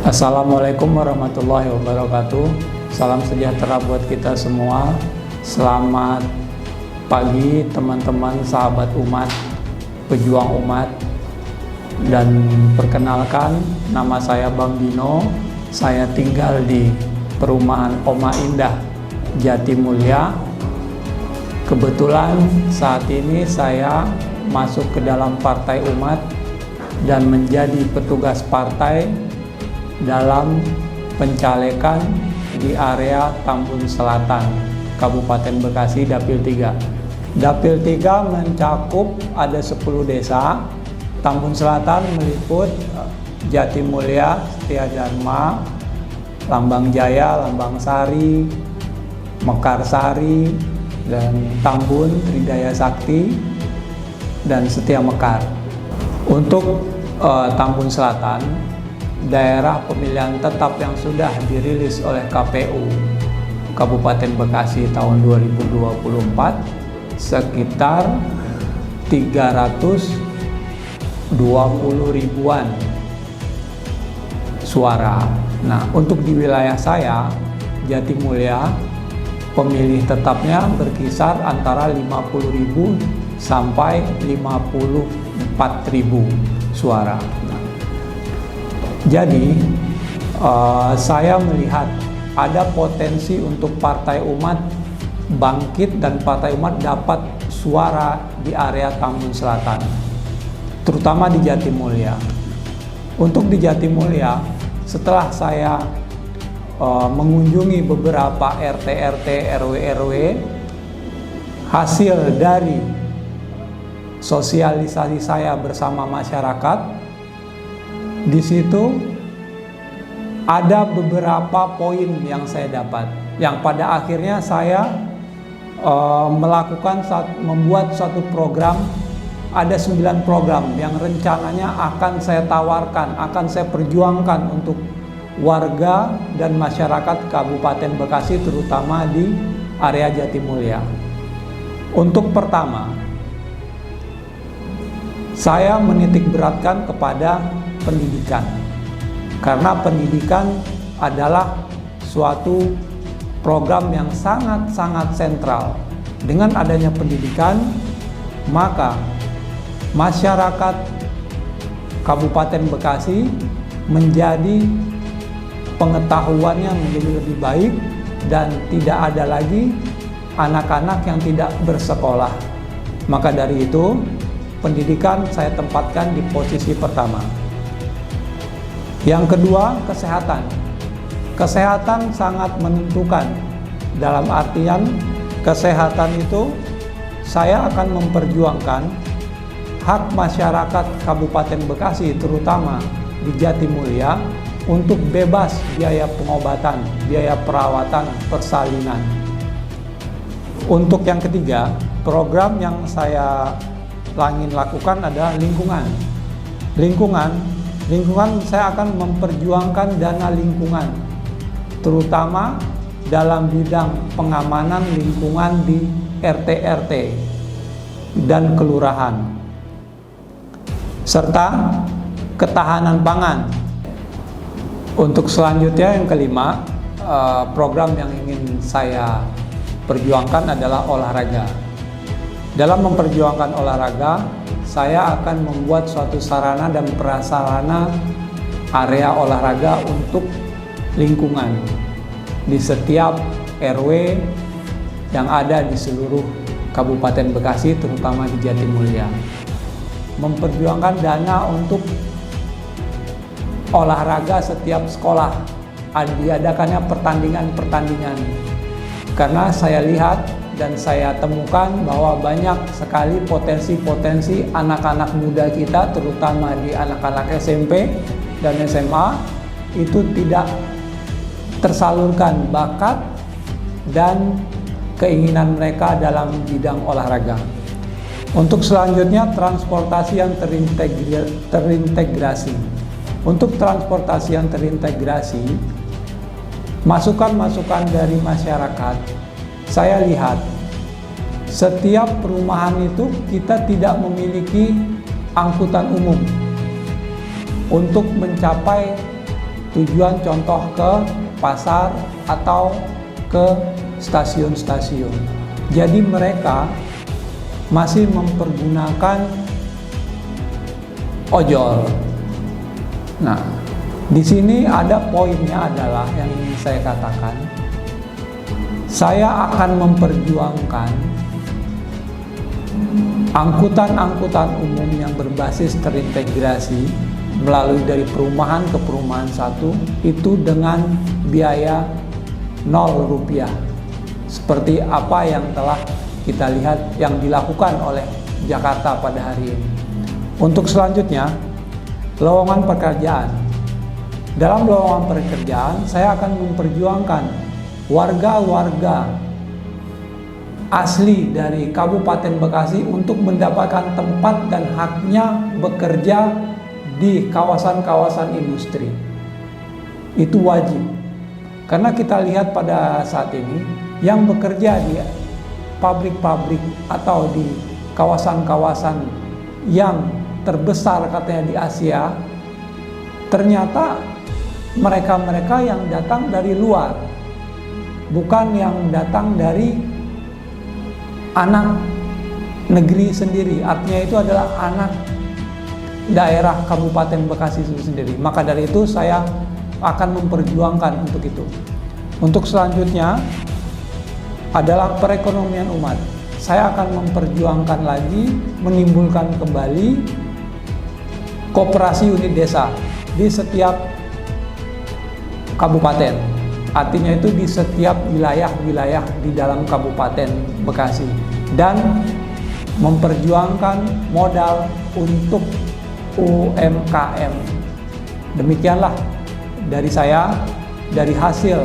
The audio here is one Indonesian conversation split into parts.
Assalamualaikum warahmatullahi wabarakatuh. Salam sejahtera buat kita semua. Selamat pagi teman-teman, sahabat umat, pejuang umat. Dan perkenalkan, nama saya Bang Dino. Saya tinggal di perumahan Oma Indah, Jatimulya. Kebetulan saat ini saya masuk ke dalam partai umat dan menjadi petugas partai dalam pencalekan di area Tambun Selatan, Kabupaten Bekasi, Dapil 3. Dapil 3 mencakup ada 10 desa. Tambun Selatan meliput Jatimulya, Setia Dharma, Lambang Jaya, Lambang Sari, Mekarsari, dan Tambun, Tridaya Sakti, dan Setia Mekar. Untuk Tambun Selatan, daerah pemilihan tetap yang sudah dirilis oleh KPU Kabupaten Bekasi tahun 2024 sekitar 320 ribuan suara. Nah, untuk di wilayah saya, Jatimulya, pemilih tetapnya berkisar antara 50.000 sampai 54.000 suara. Jadi, saya melihat ada potensi untuk Partai Umat bangkit dan Partai Umat dapat suara di area Tambun Selatan, terutama di Jatimulya. Untuk di Jatimulya, setelah saya mengunjungi beberapa RT-RT, RW-RW, hasil dari sosialisasi saya bersama masyarakat, di situ ada beberapa poin yang saya dapat, yang pada akhirnya saya membuat satu program. Ada 9 program yang rencananya akan saya tawarkan, akan saya perjuangkan untuk warga dan masyarakat Kabupaten Bekasi, terutama di area Jatimulya. Untuk pertama, saya menitik beratkan kepada pendidikan, karena pendidikan adalah suatu program yang sangat-sangat sentral. Dengan adanya pendidikan, maka masyarakat Kabupaten Bekasi menjadi pengetahuannya menjadi lebih baik dan tidak ada lagi anak-anak yang tidak bersekolah. Maka dari itu, pendidikan saya tempatkan di posisi pertama. Yang kedua, kesehatan. Kesehatan sangat menentukan. Dalam artian, kesehatan itu saya akan memperjuangkan hak masyarakat Kabupaten Bekasi, terutama di Jatimulya, untuk bebas biaya pengobatan, biaya perawatan, persalinan. Untuk yang ketiga, program yang saya ingin lakukan adalah lingkungan. Lingkungan saya akan memperjuangkan dana lingkungan, terutama dalam bidang pengamanan lingkungan di RT-RT dan kelurahan, serta ketahanan pangan. Untuk selanjutnya, yang kelima, program yang ingin saya perjuangkan adalah olahraga. Dalam memperjuangkan olahraga, saya akan membuat suatu sarana dan prasarana area olahraga untuk lingkungan di setiap RW yang ada di seluruh Kabupaten Bekasi, terutama di Jatimulya. Memperjuangkan dana untuk olahraga setiap sekolah, diadakannya pertandingan-pertandingan. Karena saya lihat dan saya temukan bahwa banyak sekali potensi-potensi anak-anak muda kita, terutama di anak-anak SMP dan SMA, itu tidak tersalurkan bakat dan keinginan mereka dalam bidang olahraga. Untuk selanjutnya, transportasi yang terintegrasi. Untuk transportasi yang terintegrasi, masukan-masukan dari masyarakat, saya lihat setiap perumahan itu kita tidak memiliki angkutan umum untuk mencapai tujuan contoh ke pasar atau ke stasiun-stasiun. Jadi mereka masih mempergunakan ojol. Nah, di sini ada poinnya adalah yang ingin saya katakan. Saya akan memperjuangkan angkutan-angkutan umum yang berbasis terintegrasi melalui dari perumahan ke perumahan satu itu dengan biaya 0 rupiah, seperti apa yang telah kita lihat yang dilakukan oleh Jakarta pada hari ini. Untuk selanjutnya, lowongan pekerjaan. Dalam lowongan pekerjaan, saya akan memperjuangkan warga-warga asli dari Kabupaten Bekasi untuk mendapatkan tempat dan haknya bekerja di kawasan-kawasan industri. Itu wajib. Karena kita lihat pada saat ini yang bekerja di pabrik-pabrik atau di kawasan-kawasan yang terbesar katanya di Asia, ternyata mereka-mereka yang datang dari luar, bukan yang datang dari anak negeri sendiri. Artinya itu adalah anak daerah Kabupaten Bekasi itu sendiri. Maka dari itu saya akan memperjuangkan untuk itu. Untuk selanjutnya adalah perekonomian umat. Saya akan memperjuangkan lagi menimbulkan kembali koperasi unit desa di setiap kabupaten. Artinya itu di setiap wilayah-wilayah di dalam Kabupaten Bekasi, dan memperjuangkan modal untuk UMKM. Demikianlah dari saya, dari hasil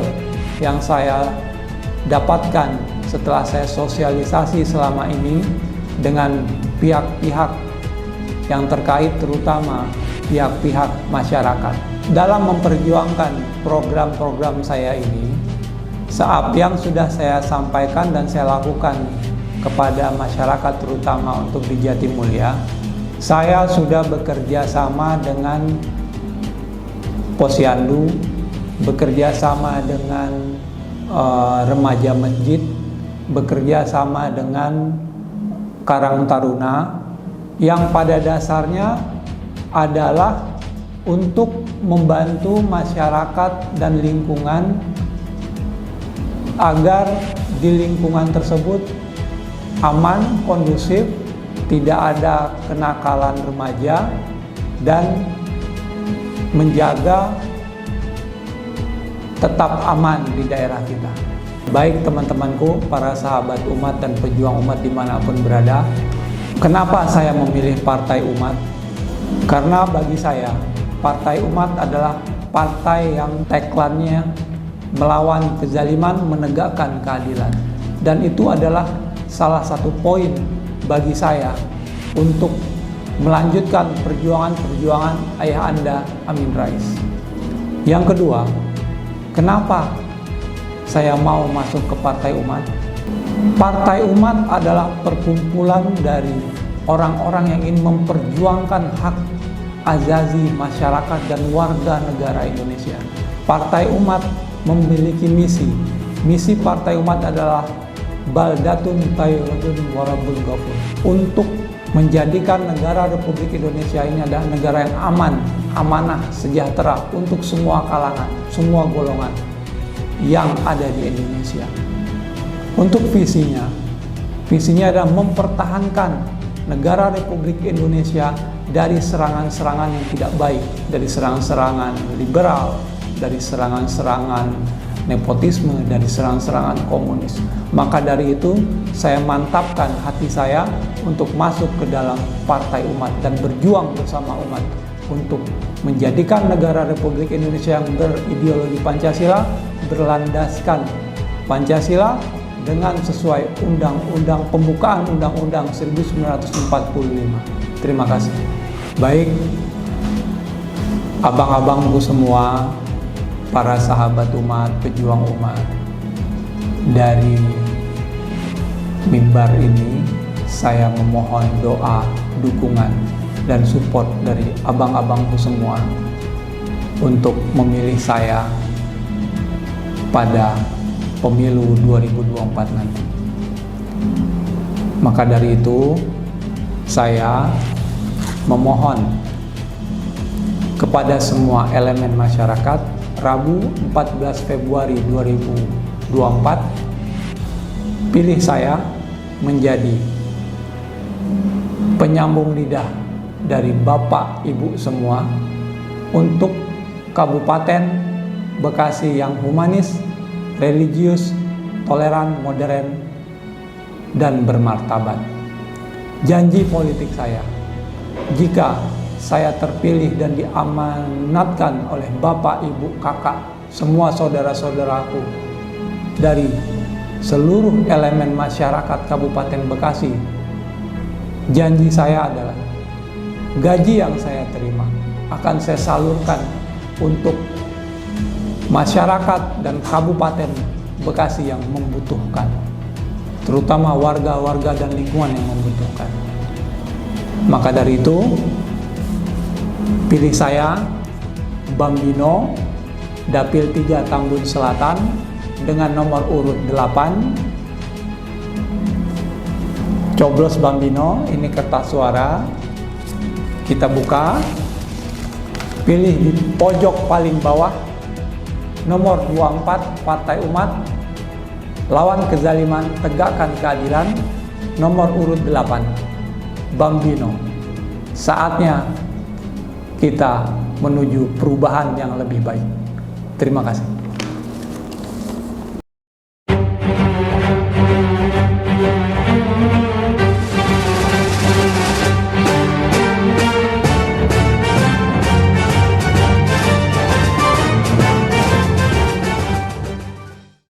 yang saya dapatkan setelah saya sosialisasi selama ini dengan pihak-pihak yang terkait, terutama pihak-pihak masyarakat. Dalam memperjuangkan program-program saya ini, yang sudah saya sampaikan dan saya lakukan kepada masyarakat terutama untuk di Jatimulya, saya sudah bekerja sama dengan Posyandu, bekerja sama dengan remaja masjid, bekerja sama dengan Karang Taruna, yang pada dasarnya adalah untuk membantu masyarakat dan lingkungan agar di lingkungan tersebut aman, kondusif, tidak ada kenakalan remaja, dan menjaga tetap aman di daerah kita. Baik teman-temanku, para sahabat umat dan pejuang umat dimanapun berada, kenapa saya memilih Partai Umat? Karena bagi saya, Partai Umat adalah partai yang tagline-nya melawan kezaliman, menegakkan keadilan. Dan itu adalah salah satu poin bagi saya untuk melanjutkan perjuangan-perjuangan ayah Anda, Amin Rais. Yang kedua, kenapa saya mau masuk ke Partai Umat? Partai Umat adalah perkumpulan dari orang-orang yang ingin memperjuangkan hak azazi masyarakat dan warga negara Indonesia. Partai Umat memiliki misi. Misi Partai Umat adalah baldatun thayyibun wa rabbul ghafur, untuk menjadikan negara Republik Indonesia ini adalah negara yang aman, amanah, sejahtera untuk semua kalangan, semua golongan yang ada di Indonesia. Untuk visinya adalah mempertahankan negara Republik Indonesia dari serangan-serangan yang tidak baik, dari serangan-serangan liberal, dari serangan-serangan nepotisme, dari serangan-serangan komunis. Maka dari itu saya mantapkan hati saya untuk masuk ke dalam Partai Umat dan berjuang bersama umat untuk menjadikan negara Republik Indonesia yang berideologi Pancasila, berlandaskan Pancasila dengan sesuai Undang-Undang Pembukaan Undang-Undang 1945. Terima kasih. Baik, abang-abangku semua, para sahabat umat, pejuang umat, dari mimbar ini saya memohon doa, dukungan, dan support dari abang-abangku semua untuk memilih saya pada pemilu 2024 nanti. Maka dari itu, saya memohon kepada semua elemen masyarakat, Rabu 14 Februari 2024, pilih saya menjadi penyambung lidah dari Bapak Ibu semua untuk Kabupaten Bekasi yang humanis, religius, toleran, modern, dan bermartabat. Janji politik saya, jika saya terpilih dan diamanatkan oleh Bapak, Ibu, Kakak, semua saudara-saudaraku dari seluruh elemen masyarakat Kabupaten Bekasi, janji saya adalah gaji yang saya terima akan saya salurkan untuk masyarakat dan Kabupaten Bekasi yang membutuhkan, terutama warga-warga dan lingkungan yang membutuhkan. Maka dari itu, pilih saya, Bambino, Dapil 3 Tambun Selatan, dengan nomor urut 8. Coblos Bambino, ini kertas suara, kita buka, pilih di pojok paling bawah, nomor 24, Partai Umat, lawan kezaliman, tegakkan keadilan, nomor urut 8, Bambino. Saatnya kita menuju perubahan yang lebih baik. Terima kasih.